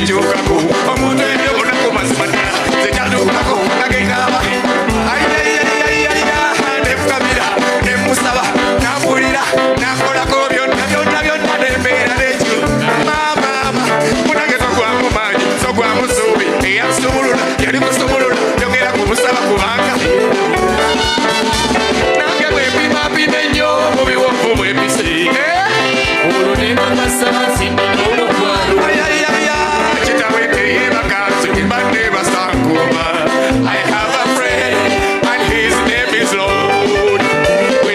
Jukako, Omuntu Yona Komasmana, the Jadukako, Nagaba, Kamira, Musaba, Napurida, Nakora Kobion, Navion, Mama, Punaga Guamani, so Guamusobi, Yasumura, Yadikosumura, Yogera Musaba Kuhanga. Naga Baby Mappy, then you will be one for Baby Say, Ulunima Masas in the Omukwano. Chitaweke, Makatsu, but never Sankuma. I have a friend, and his name is Lord. We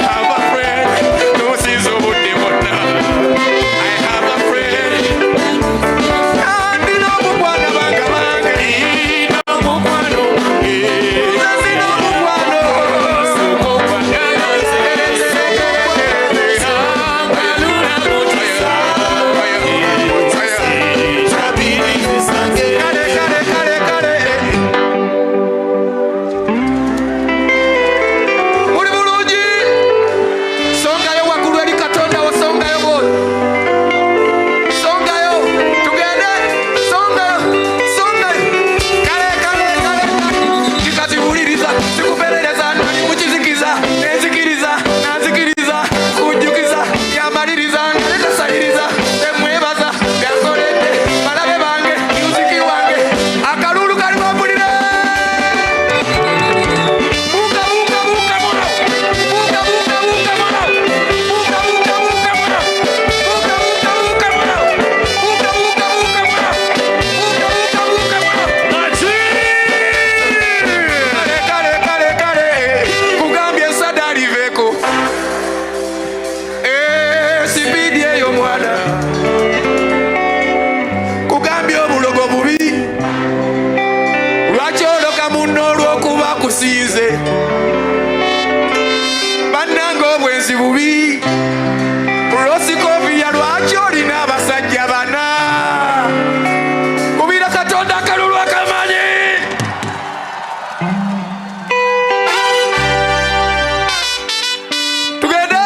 have a friend, no season would be one. I have a friend, and Nina Omukwano, Nina Omukwano, Nina Omukwano, Banango bwenzi bubi Rosikovi ya lwachori na basajja bana Kubira Katonda kalulu akamanyi Tugende